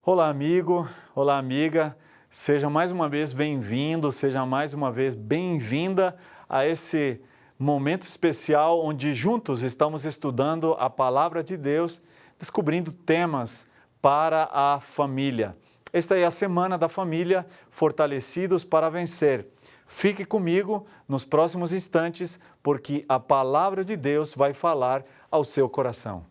Olá, amigo, olá, amiga, seja mais uma vez bem-vindo, seja mais uma vez bem-vinda a esse momento especial onde juntos estamos estudando a Palavra de Deus, descobrindo temas para a família. Esta é a Semana da Família, Fortalecidos para Vencer. Fique comigo nos próximos instantes, porque a Palavra de Deus vai falar ao seu coração.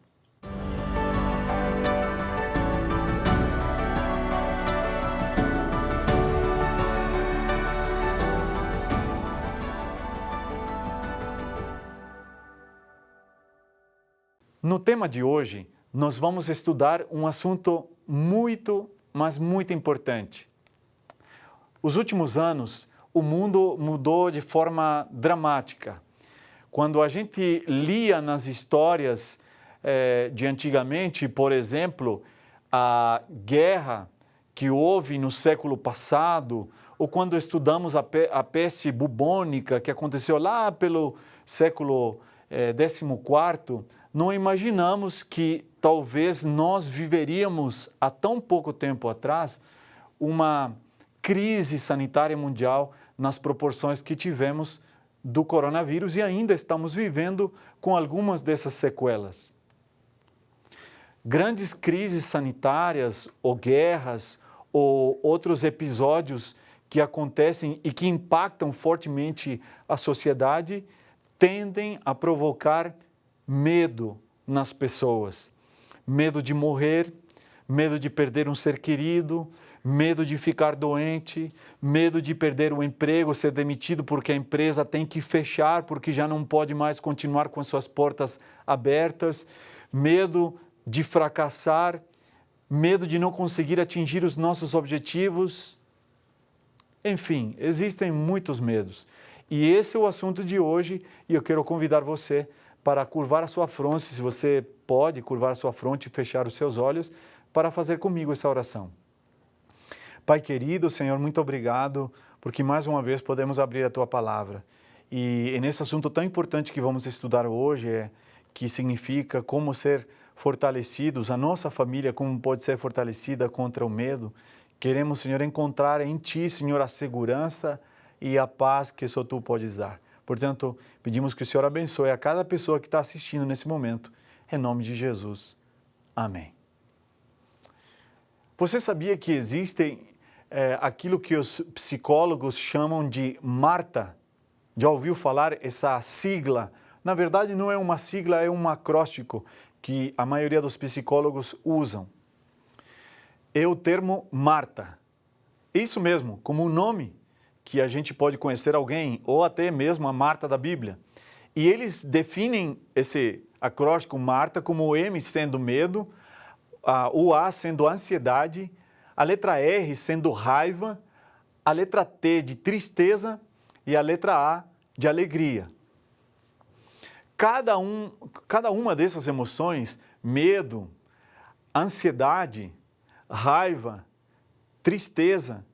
No tema de hoje, nós vamos estudar um assunto muito importante. Os últimos anos, o mundo mudou de forma dramática. Quando a gente lia nas histórias de antigamente, por exemplo, a guerra que houve no século passado, ou quando estudamos a peste bubônica que aconteceu lá pelo século XIV, não imaginamos que talvez nós viveríamos há tão pouco tempo atrás uma crise sanitária mundial nas proporções que tivemos do coronavírus e ainda estamos vivendo com algumas dessas sequelas. Grandes crises sanitárias ou guerras ou outros episódios que acontecem e que impactam fortemente a sociedade tendem a provocar medo nas pessoas. Medo de morrer, medo de perder um ser querido, medo de ficar doente, medo de perder o emprego, ser demitido porque a empresa tem que fechar porque já não pode mais continuar com as suas portas abertas, medo de fracassar, medo de não conseguir atingir os nossos objetivos. Enfim, existem muitos medos. E esse é o assunto de hoje e eu quero convidar você para curvar a sua fronte, se você pode curvar a sua fronte e fechar os seus olhos, para fazer comigo essa oração. Pai querido, Senhor, muito obrigado, porque mais uma vez podemos abrir a Tua Palavra. E nesse assunto tão importante que vamos estudar hoje, que significa como ser fortalecidos, a nossa família como pode ser fortalecida contra o medo, queremos, Senhor, encontrar em Ti, Senhor, a segurança e a paz que só Tu podes dar. Portanto, pedimos que o Senhor abençoe a cada pessoa que está assistindo nesse momento. Em nome de Jesus. Amém. Você sabia que existem aquilo que os psicólogos chamam de MARTA? Já ouviu falar essa sigla? Na verdade, não é uma sigla, é um acróstico que a maioria dos psicólogos usam. É o termo MARTA. Isso mesmo, como um nome que a gente pode conhecer alguém, ou até mesmo a Marta da Bíblia. E eles definem esse acróstico Marta como o M sendo medo, o A sendo ansiedade, a letra R sendo raiva, a letra T de tristeza e a letra A de alegria. Cada uma dessas emoções, medo, ansiedade, raiva, tristeza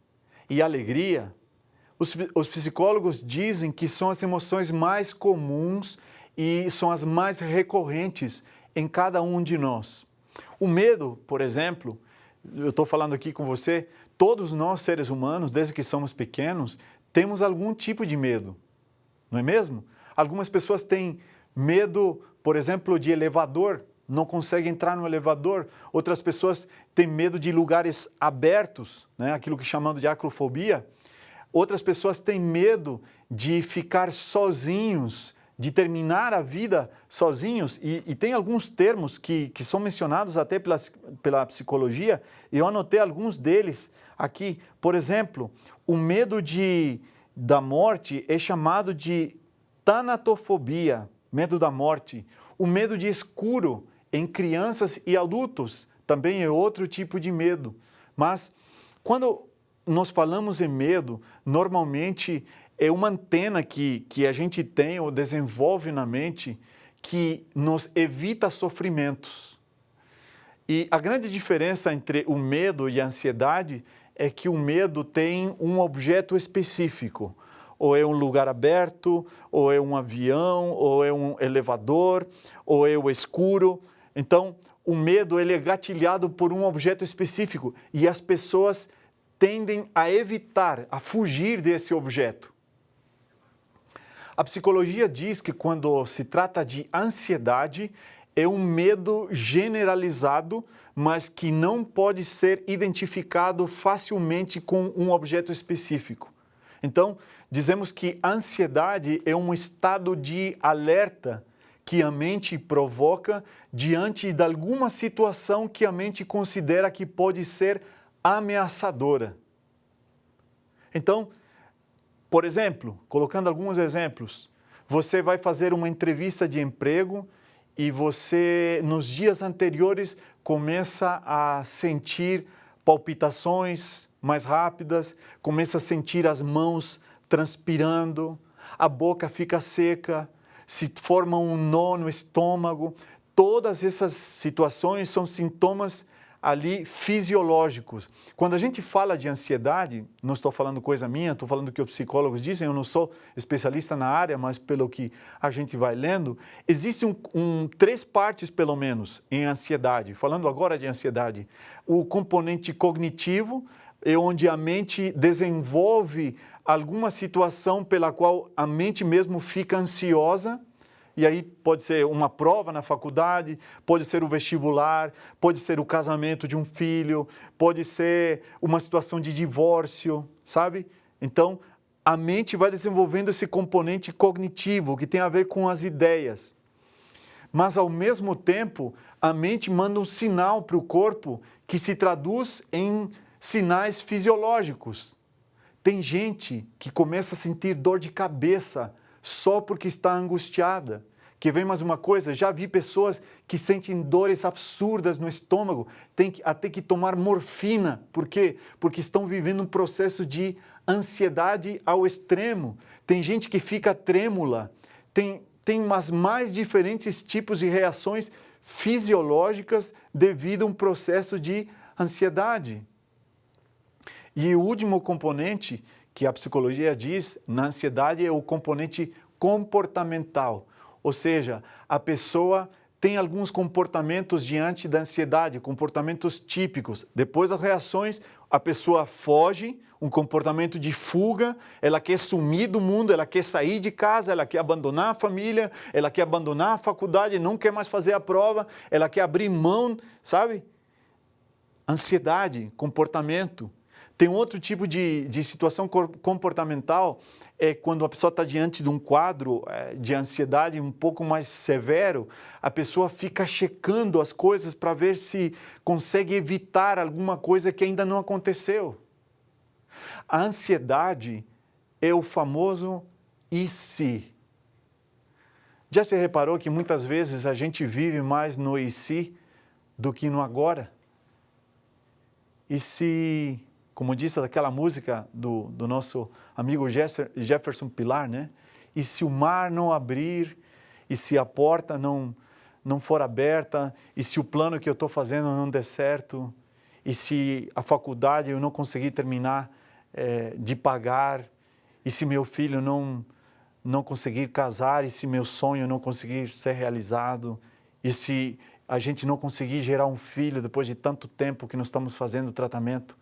e alegria, os psicólogos dizem que são as emoções mais comuns e são as mais recorrentes em cada um de nós. O medo, por exemplo, eu estou falando aqui com você, todos nós seres humanos, desde que somos pequenos, temos algum tipo de medo, não é mesmo? Algumas pessoas têm medo, por exemplo, de elevador, não conseguem entrar no elevador. Outras pessoas têm medo de lugares abertos, né? Aquilo que chamamos de acrofobia. Outras pessoas têm medo de ficar sozinhos, de terminar a vida sozinhos. E tem alguns termos que são mencionados até pela psicologia, e eu anotei alguns deles aqui. Por exemplo, o medo da morte é chamado de tanatofobia, medo da morte. O medo de escuro em crianças e adultos também é outro tipo de medo. Mas quando nós falamos em medo, normalmente é uma antena que a gente tem ou desenvolve na mente que nos evita sofrimentos. E a grande diferença entre o medo e a ansiedade é que o medo tem um objeto específico. Ou é um lugar aberto, ou é um avião, ou é um elevador, ou é o escuro. Então, o medo ele é gatilhado por um objeto específico e as pessoas tendem a evitar, a fugir desse objeto. A psicologia diz que quando se trata de ansiedade, é um medo generalizado, mas que não pode ser identificado facilmente com um objeto específico. Então, dizemos que a ansiedade é um estado de alerta que a mente provoca diante de alguma situação que a mente considera que pode ser ameaçadora. Então, por exemplo, colocando alguns exemplos, você vai fazer uma entrevista de emprego e você, nos dias anteriores, começa a sentir palpitações mais rápidas, começa a sentir as mãos transpirando, a boca fica seca, se forma um nó no estômago. Todas essas situações são sintomas ali fisiológicos. Quando a gente fala de ansiedade, não estou falando coisa minha, estou falando o que os psicólogos dizem, eu não sou especialista na área, mas pelo que a gente vai lendo, existem três partes, pelo menos, em ansiedade. Falando agora de ansiedade, o componente cognitivo é onde a mente desenvolve alguma situação pela qual a mente mesmo fica ansiosa. E aí pode ser uma prova na faculdade, pode ser o vestibular, pode ser o casamento de um filho, pode ser uma situação de divórcio, sabe? Então, a mente vai desenvolvendo esse componente cognitivo, que tem a ver com as ideias. Mas, ao mesmo tempo, a mente manda um sinal para o corpo que se traduz em sinais fisiológicos. Tem gente que começa a sentir dor de cabeça só porque está angustiada. Quer ver mais uma coisa? Já vi pessoas que sentem dores absurdas no estômago, tem até que tomar morfina. Por quê? Porque estão vivendo um processo de ansiedade ao extremo. Tem gente que fica trêmula, tem mais diferentes tipos de reações fisiológicas devido a um processo de ansiedade. E o último componente que a psicologia diz na ansiedade é o componente comportamental. Ou seja, a pessoa tem alguns comportamentos diante da ansiedade, comportamentos típicos. Depois das reações, a pessoa foge, um comportamento de fuga, ela quer sumir do mundo, ela quer sair de casa, ela quer abandonar a família, ela quer abandonar a faculdade, não quer mais fazer a prova, ela quer abrir mão, sabe? Ansiedade, comportamento. Tem outro tipo de situação comportamental, é quando a pessoa está diante de um quadro de ansiedade um pouco mais severo, a pessoa fica checando as coisas para ver se consegue evitar alguma coisa que ainda não aconteceu. A ansiedade é o famoso e se. Já se reparou que muitas vezes a gente vive mais no e se do que no agora? E se... Como disse aquela música do nosso amigo Jefferson Pilar, né? E se o mar não abrir, e se a porta não for aberta, e se o plano que eu estou fazendo não der certo, e se a faculdade eu não conseguir terminar de pagar, e se meu filho não conseguir casar, e se meu sonho não conseguir ser realizado, e se a gente não conseguir gerar um filho depois de tanto tempo que nós estamos fazendo o tratamento,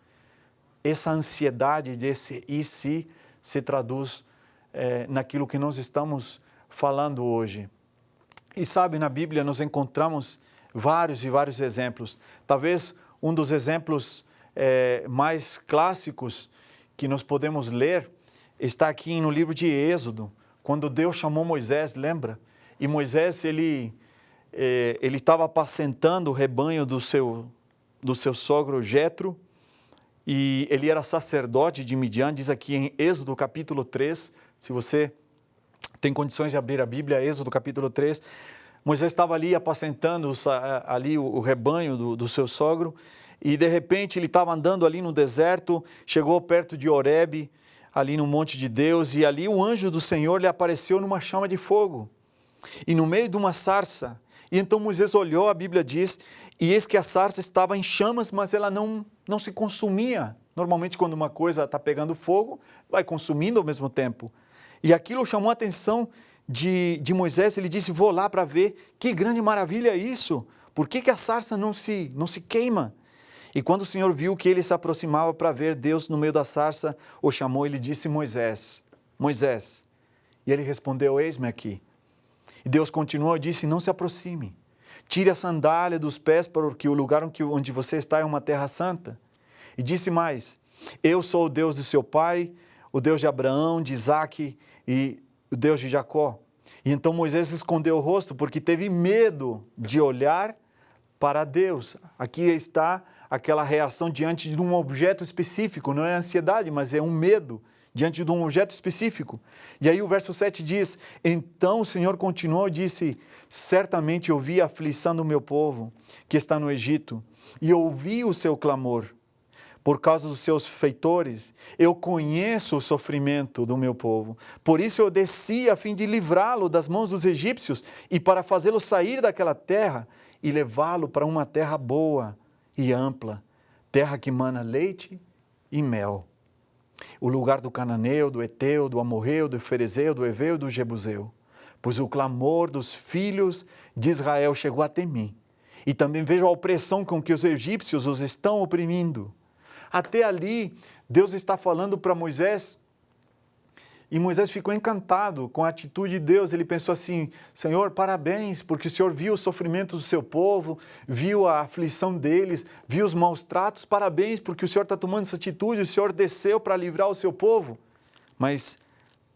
essa ansiedade desse e se traduz naquilo que nós estamos falando hoje. E sabe, na Bíblia nós encontramos vários e vários exemplos. Talvez um dos exemplos mais clássicos que nós podemos ler está aqui no livro de Êxodo, quando Deus chamou Moisés, lembra? E Moisés, ele estava apacentando o rebanho do seu sogro Jetro, e ele era sacerdote de Midian, diz aqui em Êxodo capítulo 3, se você tem condições de abrir a Bíblia, Êxodo capítulo 3, Moisés estava ali apacentando ali o rebanho do seu sogro, e de repente ele estava andando ali no deserto, chegou perto de Horebe, ali no monte de Deus, e ali o anjo do Senhor lhe apareceu numa chama de fogo, e no meio de uma sarça. E então Moisés olhou, a Bíblia diz, e eis que a sarça estava em chamas, mas ela não se consumia. Normalmente, quando uma coisa está pegando fogo, vai consumindo ao mesmo tempo. E aquilo chamou a atenção de Moisés, ele disse, vou lá para ver, que grande maravilha é isso, Por que a sarça não se queima? E quando o Senhor viu que ele se aproximava para ver Deus no meio da sarça, o chamou e lhe disse: Moisés, Moisés. E ele respondeu: eis-me aqui. E Deus continuou e disse: não se aproxime. Tire a sandália dos pés, porque o lugar onde você está é uma terra santa. E disse mais: eu sou o Deus do seu pai, o Deus de Abraão, de Isaque e o Deus de Jacó. E então Moisés escondeu o rosto porque teve medo de olhar para Deus. Aqui está aquela reação diante de um objeto específico, não é ansiedade, mas é um medo diante de um objeto específico. E aí o verso 7 diz: então o Senhor continuou e disse: certamente eu vi a aflição do meu povo que está no Egito, e ouvi o seu clamor por causa dos seus feitores. Eu conheço o sofrimento do meu povo. Por isso eu desci a fim de livrá-lo das mãos dos egípcios e para fazê-lo sair daquela terra e levá-lo para uma terra boa e ampla, terra que mana leite e mel. O lugar do cananeu, do eteu, do amorreu, do ferezeu, do heveu e do jebuseu. Pois o clamor dos filhos de Israel chegou até mim. E também vejo a opressão com que os egípcios os estão oprimindo. Até ali, Deus está falando para Moisés, e Moisés ficou encantado com a atitude de Deus. Ele pensou assim: Senhor, parabéns, porque o Senhor viu o sofrimento do seu povo, viu a aflição deles, viu os maus tratos. Parabéns, porque o Senhor está tomando essa atitude, o Senhor desceu para livrar o seu povo. Mas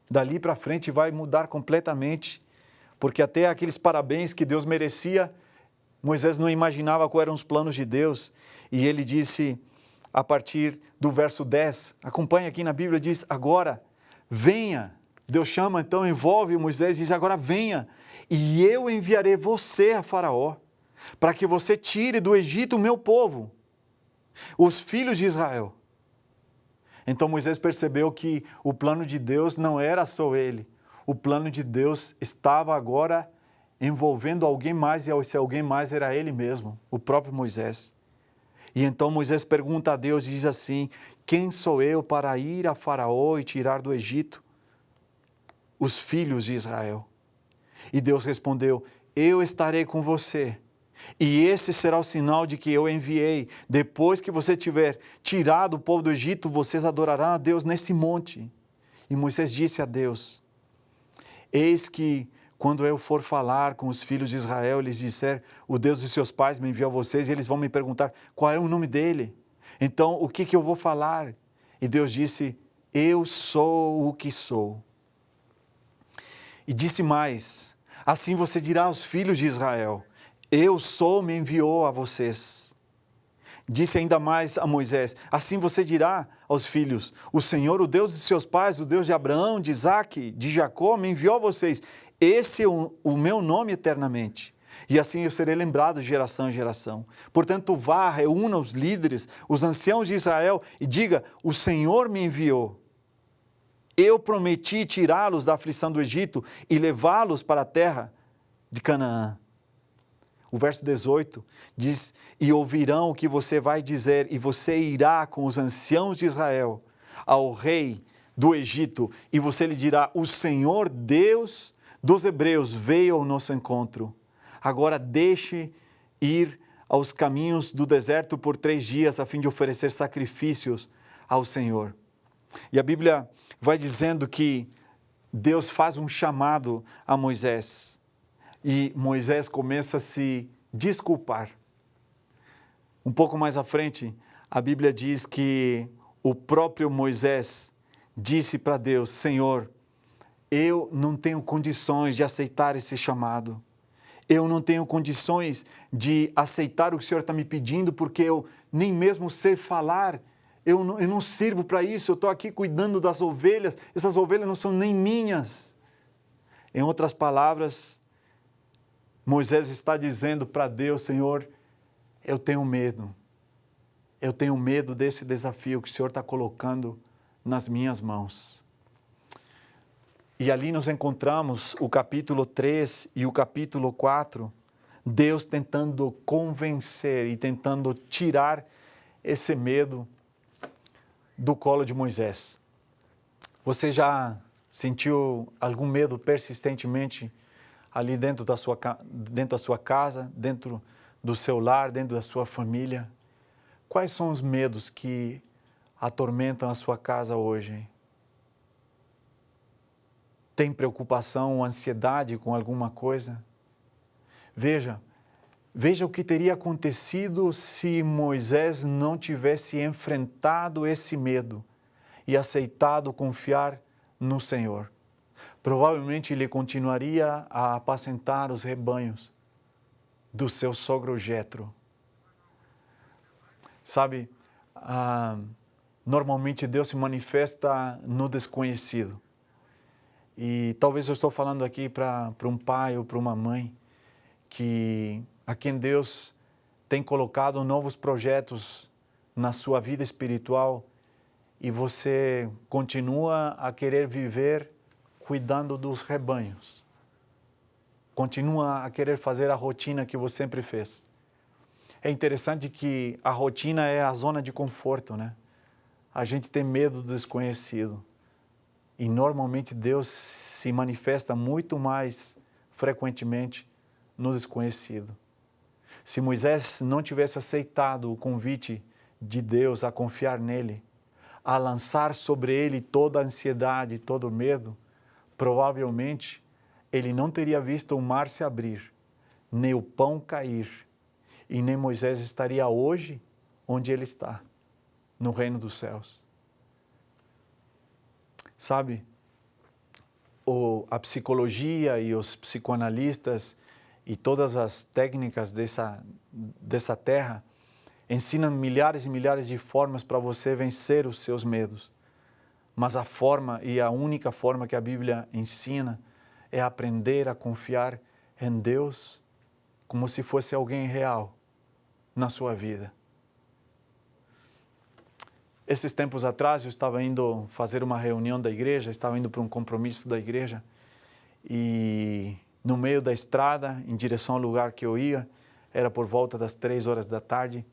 dali para frente vai mudar completamente, porque até aqueles parabéns que Deus merecia, Moisés não imaginava quais eram os planos de Deus. E ele disse, a partir do verso 10, acompanha aqui na Bíblia, diz: agora venha. Deus chama, então envolve Moisés e diz: agora venha, e eu enviarei você a Faraó, para que você tire do Egito o meu povo, os filhos de Israel. Então Moisés percebeu que o plano de Deus não era só ele. O plano de Deus estava agora envolvendo alguém mais, e esse alguém mais era ele mesmo, o próprio Moisés. E então Moisés pergunta a Deus e diz assim: quem sou eu para ir a Faraó e tirar do Egito os filhos de Israel? E Deus respondeu: eu estarei com você, e esse será o sinal de que eu enviei. Depois que você tiver tirado o povo do Egito, vocês adorarão a Deus nesse monte. E Moisés disse a Deus: eis que quando eu for falar com os filhos de Israel, eles disser: o Deus de seus pais me enviou a vocês, e eles vão me perguntar qual é o nome dele. Então, o que eu vou falar? E Deus disse: eu sou o que sou. E disse mais: assim você dirá aos filhos de Israel: eu sou, me enviou a vocês. Disse ainda mais a Moisés: assim você dirá aos filhos: o Senhor, o Deus de seus pais, o Deus de Abraão, de Isaque, de Jacó, me enviou a vocês. Esse é o meu nome eternamente. E assim eu serei lembrado de geração em geração. Portanto, vá, reúna os líderes, os anciãos de Israel e diga: o Senhor me enviou. Eu prometi tirá-los da aflição do Egito e levá-los para a terra de Canaã. O verso 18 diz: e ouvirão o que você vai dizer, e você irá com os anciãos de Israel ao rei do Egito, e você lhe dirá: o Senhor Deus dos hebreus veio ao nosso encontro. Agora deixe ir aos caminhos do deserto por 3 dias, a fim de oferecer sacrifícios ao Senhor. E a Bíblia vai dizendo que Deus faz um chamado a Moisés. E Moisés começa a se desculpar. Um pouco mais à frente, a Bíblia diz que o próprio Moisés disse para Deus: Senhor, eu não tenho condições de aceitar esse chamado. Eu não tenho condições de aceitar o que o Senhor está me pedindo, porque eu nem mesmo sei falar. Eu não sirvo para isso, eu estou aqui cuidando das ovelhas. Essas ovelhas não são nem minhas. Em outras palavras, Moisés está dizendo para Deus: Senhor, eu tenho medo. Eu tenho medo desse desafio que o Senhor está colocando nas minhas mãos. E ali nós encontramos o capítulo 3 e o capítulo 4, Deus tentando convencer e tentando tirar esse medo do colo de Moisés. Você já sentiu algum medo persistentemente ali dentro da sua casa, dentro do seu lar, dentro da sua família? Quais são os medos que atormentam a sua casa hoje? Tem preocupação, ansiedade com alguma coisa? Veja o que teria acontecido se Moisés não tivesse enfrentado esse medo e aceitado confiar no Senhor. Provavelmente ele continuaria a apacentar os rebanhos do seu sogro Jetro. Sabe, normalmente Deus se manifesta no desconhecido. E talvez eu estou falando aqui para um pai ou para uma mãe a quem Deus tem colocado novos projetos na sua vida espiritual e você continua a querer viver cuidando dos rebanhos. Continua a querer fazer a rotina que você sempre fez. É interessante que a rotina é a zona de conforto, né? A gente tem medo do desconhecido. E normalmente Deus se manifesta muito mais frequentemente no desconhecido. Se Moisés não tivesse aceitado o convite de Deus a confiar nele, a lançar sobre ele toda a ansiedade, todo o medo, provavelmente ele não teria visto o mar se abrir, nem o pão cair, e nem Moisés estaria hoje onde ele está, no reino dos céus. Sabe, a psicologia e os psicoanalistas e todas as técnicas dessa terra ensinam milhares e milhares de formas para você vencer os seus medos. Mas a forma e a única forma que a Bíblia ensina é aprender a confiar em Deus como se fosse alguém real na sua vida. Esses tempos atrás eu estava indo fazer uma reunião da igreja, estava indo para um compromisso da igreja e no meio da estrada, em direção ao lugar que eu ia, era por volta das 3 horas da tarde,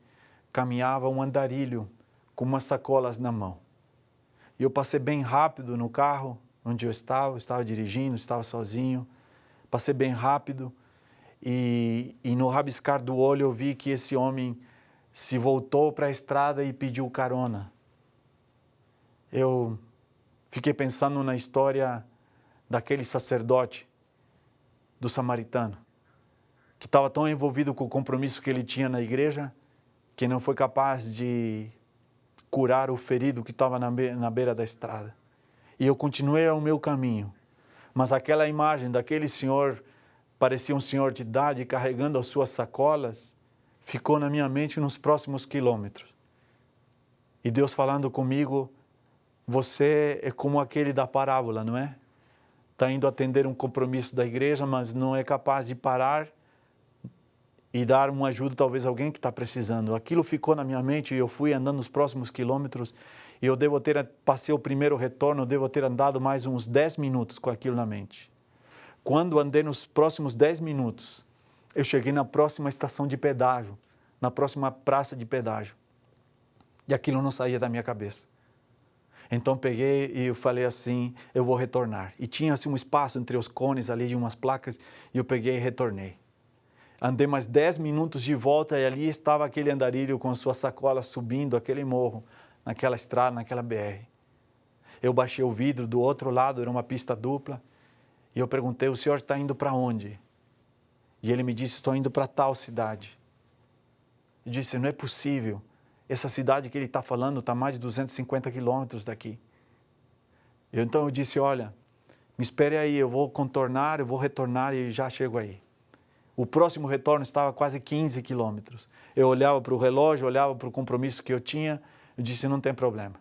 caminhava um andarilho com umas sacolas na mão. E eu passei bem rápido no carro onde eu estava dirigindo, estava sozinho, passei bem rápido e no rabiscar do olho eu vi que esse homem se voltou para a estrada e pediu carona. Eu fiquei pensando na história daquele sacerdote, do samaritano, que estava tão envolvido com o compromisso que ele tinha na igreja, que não foi capaz de curar o ferido que estava na beira da estrada. E eu continuei o meu caminho, mas aquela imagem daquele senhor, parecia um senhor de idade carregando as suas sacolas, ficou na minha mente nos próximos quilômetros. E Deus falando comigo, você é como aquele da parábola, não é? Está indo atender um compromisso da igreja, mas não é capaz de parar e dar uma ajuda, talvez alguém que está precisando. Aquilo ficou na minha mente e eu fui andando os próximos quilômetros e eu passei o primeiro retorno, eu devo ter andado mais uns 10 minutos com aquilo na mente. Quando andei nos próximos 10 minutos, eu cheguei na próxima estação de pedágio, na próxima praça de pedágio. E aquilo não saía da minha cabeça. Então peguei e eu falei assim, eu vou retornar. E tinha assim um espaço entre os cones ali de umas placas e eu peguei e retornei. Andei mais 10 minutos de volta e ali estava aquele andarilho com sua sacola subindo aquele morro, naquela estrada, naquela BR. Eu baixei o vidro do outro lado, era uma pista dupla, e eu perguntei, o senhor está indo para onde? E ele me disse, estou indo para tal cidade. Eu disse, não é possível. Essa cidade que ele está falando está a mais de 250 quilômetros daqui. Então eu disse, olha, me espere aí, eu vou contornar, eu vou retornar e já chego aí. O próximo retorno estava a quase 15 quilômetros. Eu olhava para o relógio, olhava para o compromisso que eu tinha, eu disse, não tem problema.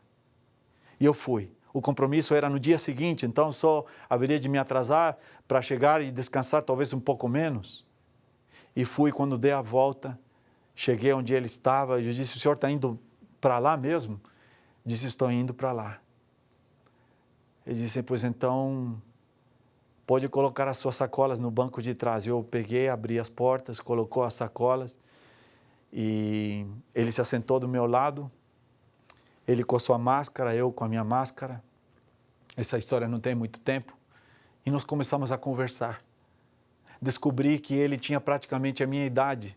E eu fui. O compromisso era no dia seguinte, então só haveria de me atrasar para chegar e descansar talvez um pouco menos. E fui, quando dei a volta, cheguei onde ele estava e eu disse, o senhor está indo para lá mesmo? Ele disse, estou indo para lá. Ele disse, pois então, pode colocar as suas sacolas no banco de trás. Eu peguei, abri as portas, colocou as sacolas e ele se assentou do meu lado. Ele com a sua máscara, eu com a minha máscara. Essa história não tem muito tempo. E nós começamos a conversar. Descobri que ele tinha praticamente a minha idade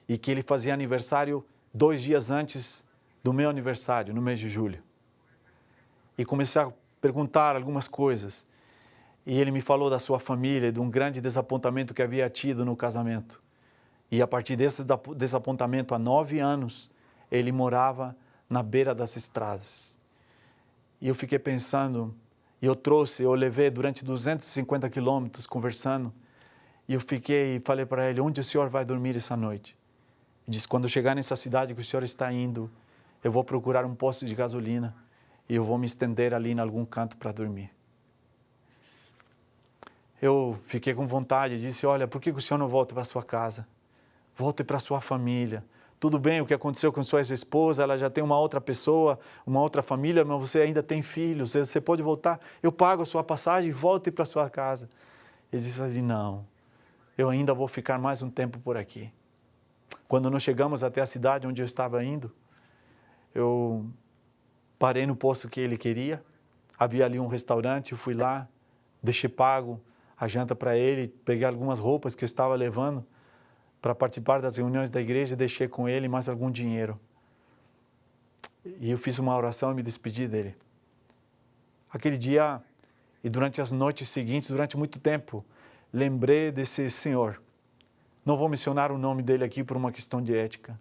e que ele fazia aniversário 2 dias antes do meu aniversário, no mês de julho. E comecei a perguntar algumas coisas. E ele me falou da sua família, de um grande desapontamento que havia tido no casamento. E a partir desse desapontamento, há 9 anos, ele morava na beira das estradas. E eu fiquei pensando, e eu levei durante 250 quilômetros conversando, e eu falei para ele, onde o senhor vai dormir essa noite? Ele disse, quando chegar nessa cidade que o senhor está indo, eu vou procurar um posto de gasolina e eu vou me estender ali em algum canto para dormir. Eu fiquei com vontade e disse, olha, por que o senhor não volta para sua casa? Volte para sua família. Tudo bem o que aconteceu com sua ex-esposa, ela já tem uma outra pessoa, uma outra família, mas você ainda tem filhos, você pode voltar, eu pago a sua passagem e volte para sua casa. Ele disse assim, não, eu ainda vou ficar mais um tempo por aqui. Quando nós chegamos até a cidade onde eu estava indo, eu parei no posto que ele queria, havia ali um restaurante, eu fui lá, deixei pago a janta para ele, peguei algumas roupas que eu estava levando para participar das reuniões da igreja, deixei com ele mais algum dinheiro. E eu fiz uma oração e me despedi dele. Aquele dia e durante as noites seguintes, durante muito tempo, lembrei desse senhor. Não vou mencionar o nome dele aqui por uma questão de ética,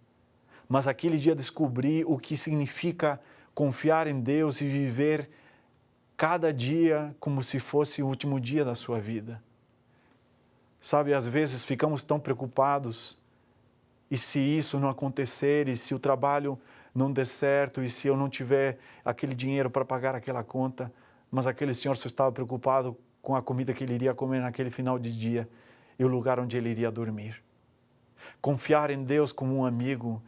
mas aquele dia descobri o que significa confiar em Deus e viver cada dia como se fosse o último dia da sua vida. Sabe, às vezes ficamos tão preocupados, e se isso não acontecer, e se o trabalho não der certo, e se eu não tiver aquele dinheiro para pagar aquela conta, mas aquele senhor só estava preocupado com a comida que ele iria comer naquele final de dia e o lugar onde ele iria dormir. Confiar em Deus como um amigo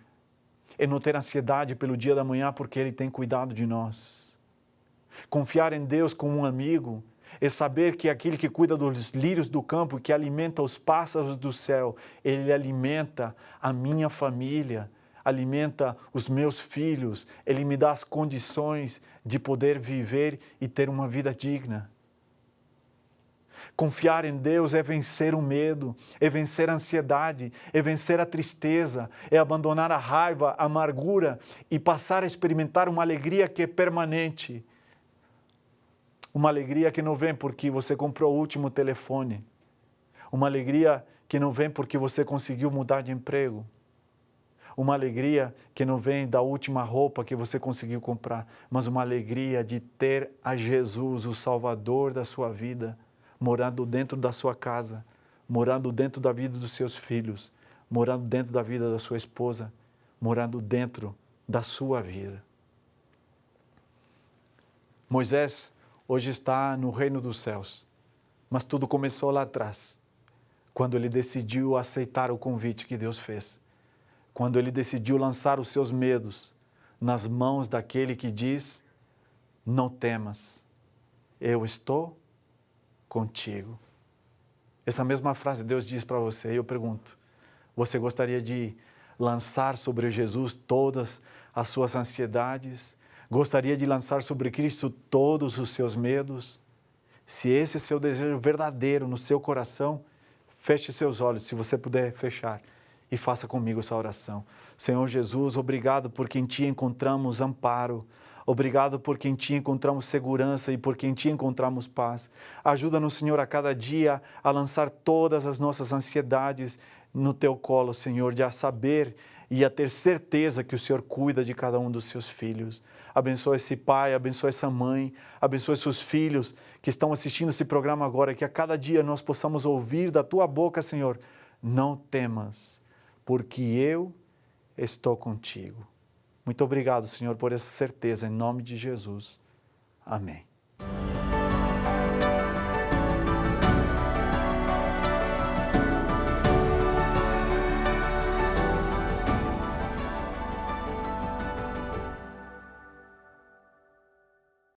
é não ter ansiedade pelo dia da manhã porque Ele tem cuidado de nós. Confiar em Deus como um amigo é saber que aquele que cuida dos lírios do campo, que alimenta os pássaros do céu, Ele alimenta a minha família, alimenta os meus filhos, Ele me dá as condições de poder viver e ter uma vida digna. Confiar em Deus é vencer o medo, é vencer a ansiedade, é vencer a tristeza, é abandonar a raiva, a amargura e passar a experimentar uma alegria que é permanente. Uma alegria que não vem porque você comprou o último telefone. Uma alegria que não vem porque você conseguiu mudar de emprego. Uma alegria que não vem da última roupa que você conseguiu comprar, mas uma alegria de ter a Jesus, o Salvador da sua vida, morando dentro da sua casa, morando dentro da vida dos seus filhos, morando dentro da vida da sua esposa, morando dentro da sua vida. Moisés hoje está no reino dos céus, mas tudo começou lá atrás, quando ele decidiu aceitar o convite que Deus fez, quando ele decidiu lançar os seus medos nas mãos daquele que diz, não temas, eu estou contigo. Essa mesma frase Deus diz para você, e eu pergunto, você gostaria de lançar sobre Jesus todas as suas ansiedades? Gostaria de lançar sobre Cristo todos os seus medos? Se esse é seu desejo verdadeiro no seu coração, feche seus olhos, se você puder fechar, e faça comigo essa oração. Senhor Jesus, obrigado porque em Ti encontramos amparo. Obrigado porque em Ti encontramos segurança e porque em Ti encontramos paz. Ajuda-nos, Senhor, a cada dia a lançar todas as nossas ansiedades no Teu colo, Senhor, de a saber e a ter certeza que o Senhor cuida de cada um dos seus filhos. Abençoa esse pai, abençoa essa mãe, abençoa seus filhos que estão assistindo esse programa agora, que a cada dia nós possamos ouvir da Tua boca, Senhor, não temas, porque eu estou contigo. Muito obrigado, Senhor, por essa certeza, em nome de Jesus. Amém.